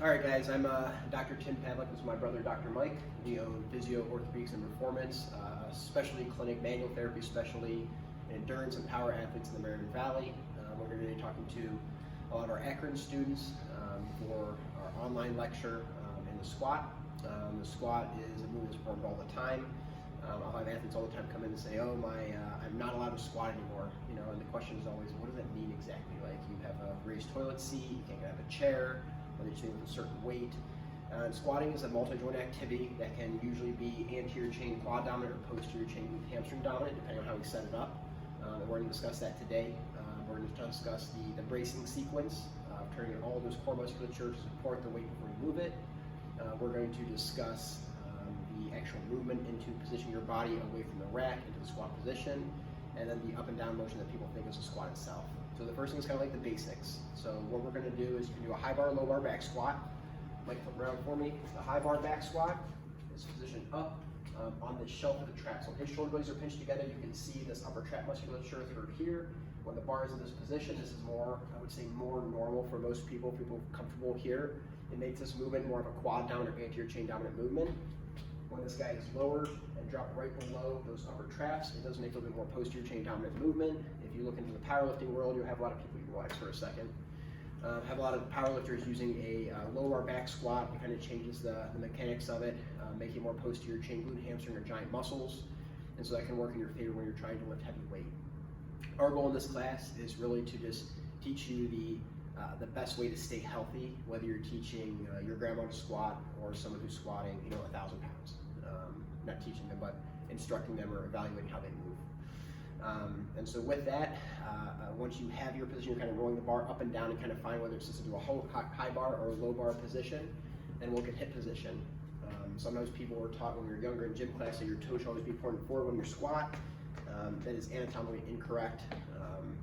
All right, guys, I'm Dr. Tim Pavlik. This is my brother, Dr. Mike. We own Physio Orthopedics and Performance, a specialty clinic, manual therapy specialty, endurance and power athletes in the Maryland Valley. We're going to be talking to a lot of our Akron students for our online lecture in the squat. The squat is a movement that's performed all the time. I'll have athletes all the time come in and say, "Oh, I'm not allowed to squat anymore." You know, and the question is always, what does that mean exactly? Like, you have a raised toilet seat, you can't have a chair, whether you're sitting with a certain weight. Squatting is a multi-joint activity that can usually be anterior chain quad dominant or posterior chain glute hamstring dominant, depending on how we set it up. And we're going to discuss that today. We're going to discuss the bracing sequence, turning on all those core musculature to support the weight before you move it. We're going to discuss the actual movement into positioning your body away from the rack into the squat position, and then the up and down motion that people think is the squat itself. So the first thing is kind of like the basics. So what we're going to do is you can do a high bar, low bar back squat. Mike, flip around for me. The high bar back squat is positioned up on the shelf of the trap. So his shoulder blades are pinched together. You can see this upper trap musculature through here. When the bar is in this position, this is more, I would say, more normal for most people. People comfortable here. It makes this movement more of a quad dominant or anterior chain dominant movement. When this guy is lowered and dropped right below those upper traps, it does make a little bit more posterior chain dominant movement. If you look into the powerlifting world, you'll have a lot of people, you can relax for a second, have a lot of powerlifters using a low bar back squat. It kind of changes the mechanics of it, making more posterior chain glute hamstring or giant muscles. And so that can work in your favor when you're trying to lift heavy weight. Our goal in this class is really to just teach you the best way to stay healthy, whether you're teaching your grandma to squat or someone who's squatting, 1,000 pounds. Not teaching them, but instructing them or evaluating how they move. And so with that, once you have your position, you're kind of rolling the bar up and down and kind of find whether it's just to do a high bar or a low bar position, then we'll get hip position. Sometimes people were taught when we were younger in gym class that your toes should always be pointed forward when you squat. That is anatomically incorrect.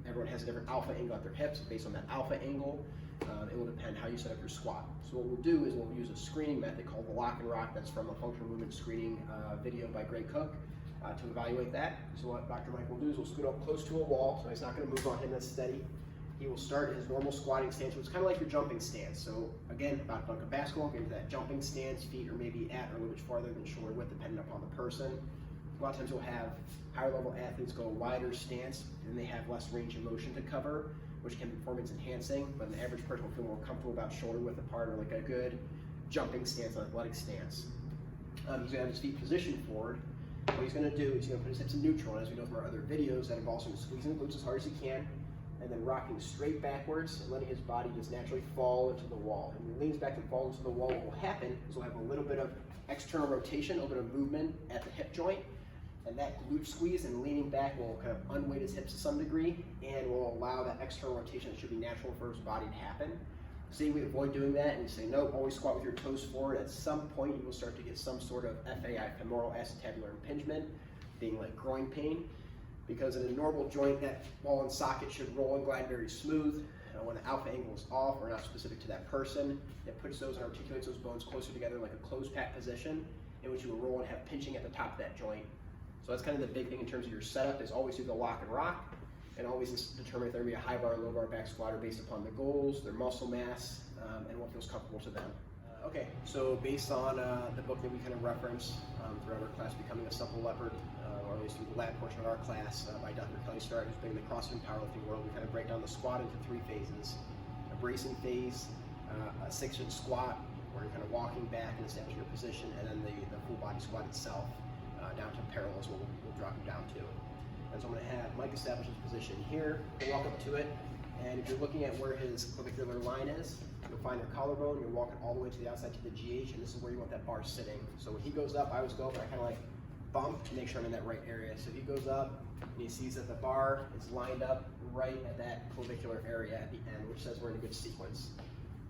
Everyone has a different alpha angle at their hips. Based on that alpha angle, it will depend how you set up your squat. So what we'll do is we'll use a screening method called the lock and rock. That's from a functional movement screening video by Greg Cook to evaluate that. So what Dr. Mike will do is we'll scoot up close to a wall, so he's not going to move on him that's steady. He will start his normal squatting stance, which is kind of like your jumping stance. So again, about like a basketball, get into that jumping stance, feet are maybe at or a little bit farther than shoulder width, depending upon the person. A lot of times we'll have higher level athletes go a wider stance, and they have less range of motion to cover, which can be performance enhancing, but an average person will feel more comfortable about shoulder width apart or like a good jumping stance, an athletic stance. He's going to have his feet positioned forward. What he's going to do is he's going to put his hips in neutral, and as we know from our other videos, that involves him squeezing the glutes as hard as he can, and then rocking straight backwards and letting his body just naturally fall into the wall. And when he leans back and falls into the wall, what will happen is we'll have a little bit of external rotation, a little bit of movement at the hip joint, and that glute squeeze and leaning back will kind of unweight his hips to some degree and will allow that external rotation that should be natural for his body to happen. See, we avoid doing that and we say, no, always squat with your toes forward. At some point, you will start to get some sort of FAI, femoral acetabular impingement, being like groin pain, because in a normal joint, that ball and socket should roll and glide very smooth. When the alpha angle is off or not specific to that person, it puts those and articulates those bones closer together like a closed pack position in which you will roll and have pinching at the top of that joint. So that's kind of the big thing in terms of your setup, is always do the lock and rock, and always determine if they're going to be a high bar or low bar back squatter based upon the goals, their muscle mass, and what feels comfortable to them. Okay, so based on the book that we kind of reference throughout our class, Becoming a Supple Leopard, or at least through the lab portion of our class by Dr. Kelly Stark, who's been in the CrossFit and powerlifting world, we kind of break down the squat into 3 phases. A bracing phase, a 6-inch squat, where you're kind of walking back and establishing your position, and then the full body squat itself. Down to parallel is what we'll drop you down to. And so I'm going to have Mike establish his position here. We'll walk up to it, and if you're looking at where his clavicular line is, you'll find your collarbone, you'll walk it all the way to the outside to the GH, and this is where you want that bar sitting. So when he goes up, I always go up and I kind of like bump to make sure I'm in that right area. So he goes up, and he sees that the bar is lined up right at that clavicular area at the end, which says we're in a good sequence.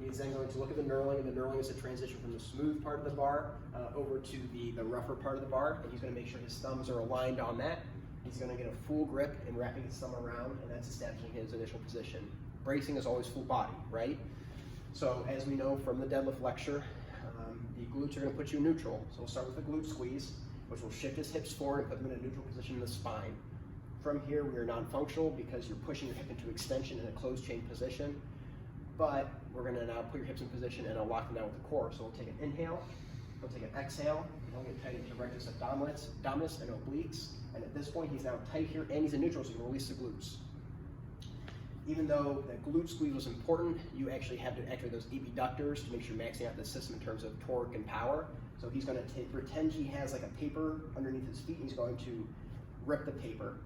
He's then going to look at the knurling, and the knurling is a transition from the smooth part of the bar over to the rougher part of the bar, and he's going to make sure his thumbs are aligned on that. He's going to get a full grip and wrapping his thumb around, and that's establishing his initial position. Bracing is always full body, right? So as we know from the deadlift lecture, the glutes are going to put you in neutral. So we'll start with the glute squeeze, which will shift his hips forward and put them in a neutral position in the spine. From here, we are non-functional because you're pushing your hip into extension in a closed chain position. but we're gonna now put your hips in position and I'll lock them down with the core. So we'll take an inhale, we'll take an exhale, and we'll get tight into rectus abdominis and obliques. And at this point, he's now tight here and he's in neutral, so you can release the glutes. Even though the glute squeeze was important, you actually have to activate those abductors to make sure you're maxing out the system in terms of torque and power. So he's going to pretend he has like a paper underneath his feet, and he's going to rip the paper.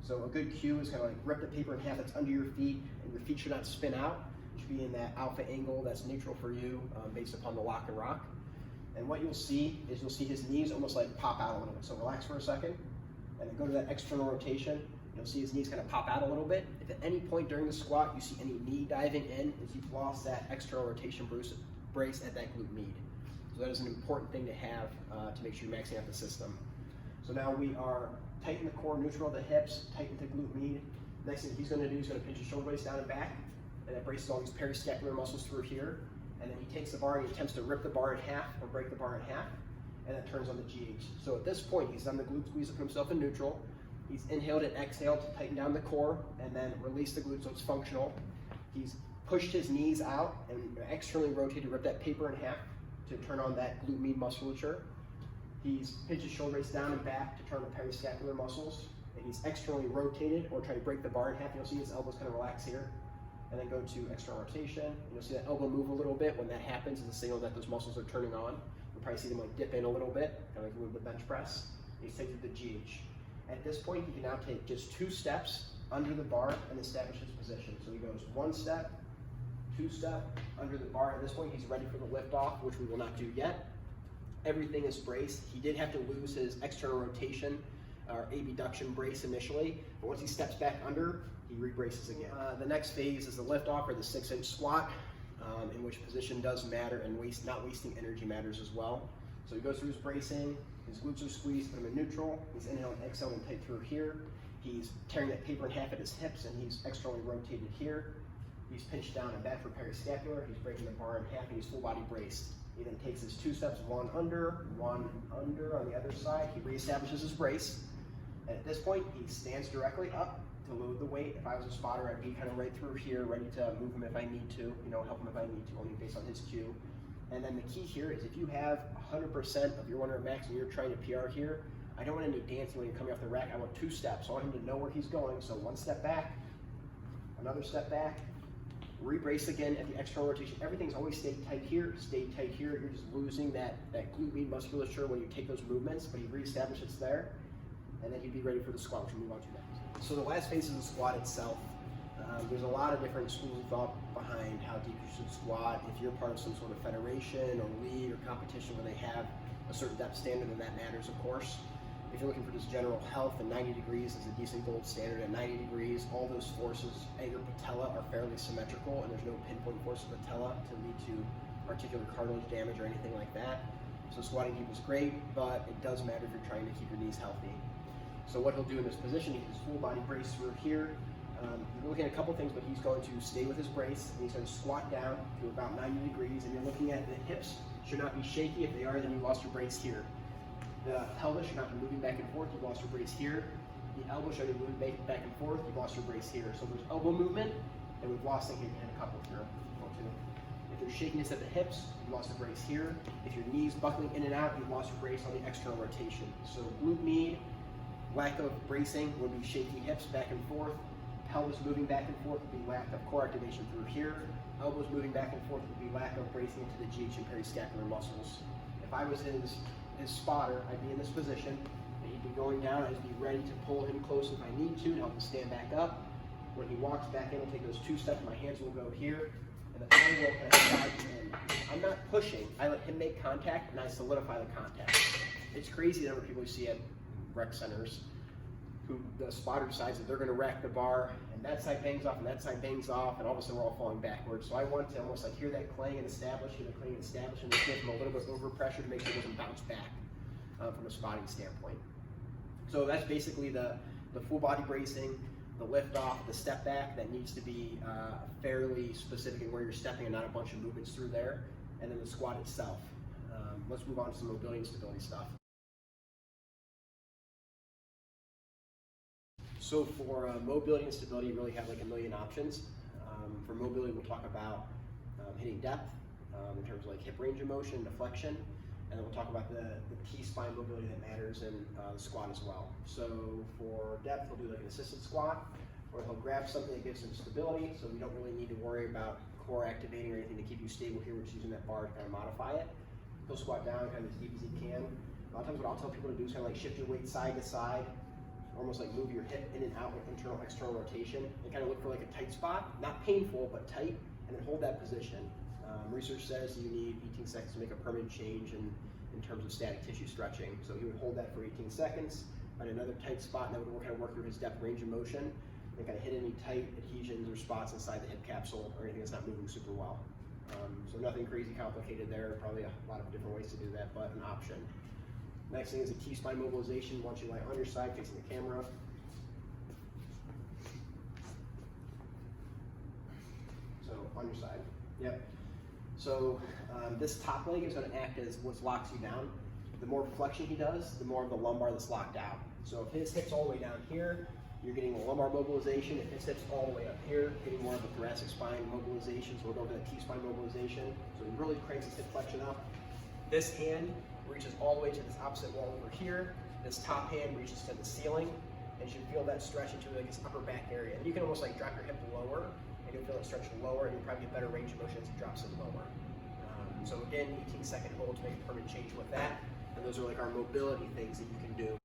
So a good cue is kind of like rip the paper in half that's under your feet, and your feet should not spin out. You should be in that alpha angle that's neutral for you based upon the lock and rock. And what you'll see is you'll see his knees almost like pop out a little bit. So relax for a second, and then go to that external rotation. You'll see his knees kind of pop out a little bit. If at any point during the squat you see any knee diving in, is you've lost that external rotation brace at that glute med. So that is an important thing to have to make sure you're maxing out the system. So now we are tighten the core, neutral the hips, tighten the glute med. Next thing he's going to do is going to pinch his shoulder blades down and back, and that braces all these periscapular muscles through here. And then he takes the bar and he attempts to rip the bar in half or break the bar in half, and that turns on the GH. So at this point, he's done the glute squeeze to put himself in neutral. He's inhaled and exhaled to tighten down the core and then release the glute so it's functional. He's pushed his knees out and externally rotated to rip that paper in half to turn on that glute med musculature. He's pinched his shoulder blades down and back to turn the periscapular muscles. And he's externally rotated or trying to break the bar in half. You'll see his elbows kind of relax here. And then go to external rotation. And you'll see that elbow move a little bit. When that happens, it's a signal that those muscles are turning on. You'll probably see them like dip in a little bit, kind of like you would with bench press. He's taking the GH. At this point, he can now take just 2 steps under the bar and establish his position. So he goes 1 step, 2 step, under the bar. At this point, he's ready for the lift off, which we will not do yet. Everything is braced. He did have to lose his external rotation or abduction brace initially, but once he steps back under, he rebraces again. The next phase is the lift off or the 6-inch squat, in which position does matter and not wasting energy matters as well. So he goes through his bracing, his glutes are squeezed, put him in neutral, he's inhaling and exhaling tight through here. He's tearing that paper in half at his hips and he's externally rotated here. He's pinched down and back for periscapular, he's breaking the bar in half and he's full body braced. He then takes his 2 steps, one under on the other side. He reestablishes his brace. And at this point, he stands directly up to load the weight. If I was a spotter, I'd be kind of right through here, ready to move him if I need to, help him if I need to, only based on his cue. And then the key here is if you have 100% of your 1 rep max and you're trying to PR here, I don't want any dancing when you're coming off the rack. I want 2 steps. I want him to know where he's going. So 1 step back, another step back, rebrace again at the external rotation. Everything's always stayed tight here, stayed tight here. You're just losing that glute med musculature when you take those movements, but you reestablish it's there, and then you'd be ready for the squat, which we'll move on to next. So the last phase is the squat itself. There's a lot of different schools of thought behind how deep you should squat. If you're part of some sort of federation or league or competition where they have a certain depth standard, then that matters, of course. If you're looking for just general health, then 90 degrees is a decent gold standard. At 90 degrees, all those forces at your patella are fairly symmetrical, and there's no pinpoint force of patella to lead to articular cartilage damage or anything like that. So squatting deep is great, but it does matter if you're trying to keep your knees healthy. So what he'll do in this position, he has full body brace through here. You're looking at a couple things, but he's going to stay with his brace, and he's going to squat down to about 90 degrees, and you're looking at the hips should not be shaky. If they are, then you lost your brace here. The pelvis should not be moving back and forth, you've lost your brace here. The elbow should be moving back and forth, you've lost your brace here. So there's elbow movement, and we've lost it here in a couple here. If there's shakiness at the hips, you've lost a brace here. If your knees buckling in and out, you've lost your brace on the external rotation. So glute med, lack of bracing would be shaky hips back and forth. Pelvis moving back and forth would be lack of core activation through here. Elbows moving back and forth would be lack of bracing into the GH and periscapular muscles. If I was his spotter, I'd be in this position, and he'd be going down, I'd be ready to pull him close if I need to help him stand back up. When he walks back in, I'll take those 2 steps, my hands will go here, and the thumb will kind of slide in. I'm not pushing, I let him make contact, and I solidify the contact. It's crazy the number of people you see at rec centers who the spotter decides that they're going to rack the bar, and that side bangs off, and that side bangs off, and all of a sudden we're all falling backwards. So I want to almost like hear that clang and establish, and just give him a little bit of over pressure to make sure he doesn't bounce back from a spotting standpoint. So that's basically the full body bracing, the lift off, the step back that needs to be fairly specific in where you're stepping and not a bunch of movements through there, and then the squat itself. Let's move on to some mobility and stability stuff. So for mobility and stability, you really have like a million options. For mobility, we'll talk about hitting depth in terms of like hip range of motion, deflection, and then we'll talk about the key spine mobility that matters in the squat as well. So for depth, we'll do like an assisted squat, where he'll grab something that gives him stability, so we don't really need to worry about core activating or anything to keep you stable here. We're just using that bar to kind of modify it. He'll squat down kind of as deep as he can. A lot of times what I'll tell people to do is kind of like shift your weight side to side, almost like move your hip in and out with internal, external rotation, and kind of look for like a tight spot, not painful, but tight, and then hold that position. Research says you need 18 seconds to make a permanent change in terms of static tissue stretching. So he would hold that for 18 seconds, find another tight spot, and that would kind of work through his depth range of motion, and kind of hit any tight adhesions or spots inside the hip capsule or anything that's not moving super well. So nothing crazy complicated there, probably a lot of different ways to do that, but an option. Next thing is a key spine mobilization. Once you lie on your side facing the camera. So on your side, yep. So this top leg is going to act as what locks you down. The more flexion he does, the more of the lumbar that's locked out. So if his hip's all the way down here, you're getting a lumbar mobilization. If his hip's all the way up here, getting more of a thoracic spine mobilization. So we'll go over the T-spine mobilization. So he really cranks his hip flexion up. This hand reaches all the way to this opposite wall over here. This top hand reaches to the ceiling, and you should feel that stretch into like his upper back area. And you can almost like drop your hip lower, and you'll feel it stretch lower, and you'll probably get better range of motion as it drops it lower. So again, 18-second hold to make a permanent change with that. And those are like our mobility things that you can do.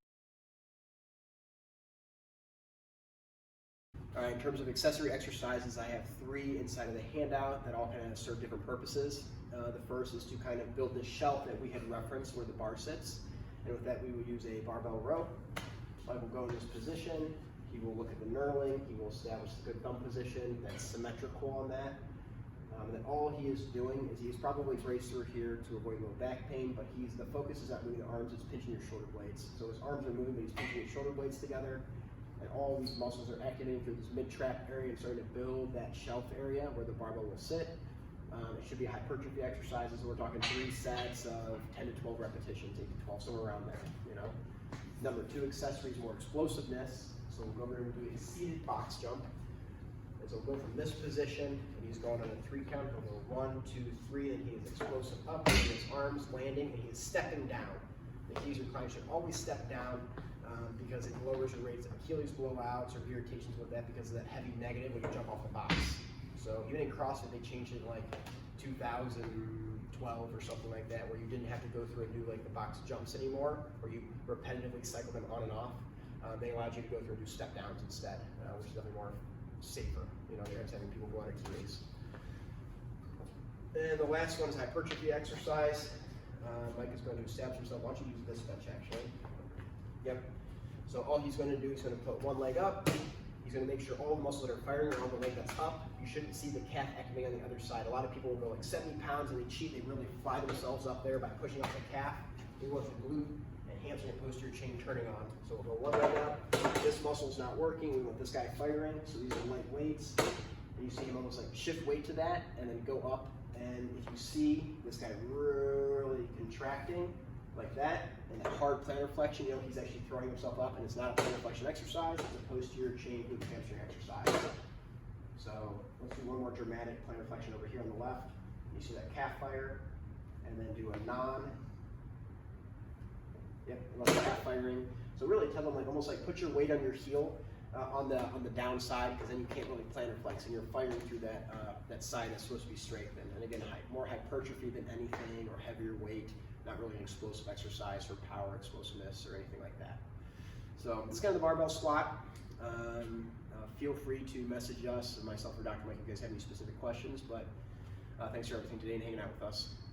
All right, in terms of accessory exercises, I have 3 inside of the handout that all kind of serve different purposes. The first is to kind of build this shelf that we had referenced where the bar sits. And with that, we would use a barbell row. Mike will go in this position. He will look at the knurling. He will establish the good thumb position that's symmetrical on that. And then all he is doing is he's probably braced through here to avoid low back pain, but the focus is not moving the arms, it's pinching your shoulder blades. So his arms are moving, but he's pinching his shoulder blades together. And all these muscles are activating through this mid-trap area and starting to build that shelf area where the barbell will sit. It should be a hypertrophy exercises. We're talking 3 sets of 10 to 12 repetitions, 8 to 12, somewhere around there, you know. Number 2 accessory is more explosiveness. So we'll go over and do a seated box jump. And so we'll go from this position, and he's going on a 3 count. He'll go 1, 2, 3, and he is explosive up, and his arms landing, and he is stepping down. The keys or client should always step down because it lowers your rates of Achilles blowouts or irritations with that because of that heavy negative when you jump off the box. So even in CrossFit, they changed it in like 2012 or something like that, where you didn't have to go through and do like the box jumps anymore, where you repetitively cycle them on and off. They allowed you to go through and do step downs instead, which is definitely more safer. You know, they're having people go out of keys. And the last one is hypertrophy exercise. Mike is going to establish himself. Why don't you use this bench actually? Yep. So all he's going to do is going to put one leg up. He's going to make sure all the muscles that are firing are on the leg that's up. You shouldn't see the calf activating on the other side. A lot of people will go like 70 pounds and they cheat. They really fly themselves up there by pushing up the calf. They want the glute and hamstring and posterior chain turning on. So we'll go one leg up. This muscle's not working. We want this guy firing. So these are light weights. And you see him almost like shift weight to that and then go up. And if you see this guy really contracting like that, and that hard plantar flexion, you know he's actually throwing himself up, and it's not a plantar flexion exercise, it's a posterior chain glute hamstring exercise. So let's do one more dramatic plantar flexion over here on the left. You see that calf fire, and then do a calf firing. So really tell them like almost like put your weight on your heel on the downside, because then you can't really plantar flex, and you're firing through that that side that's supposed to be straightened. And again, more hypertrophy than anything, or heavier weight. Not really an explosive exercise for power, explosiveness, or anything like that. So this is kind of the barbell squat. Feel free to message us, myself or Dr. Mike, if you guys have any specific questions. But thanks for everything today and hanging out with us.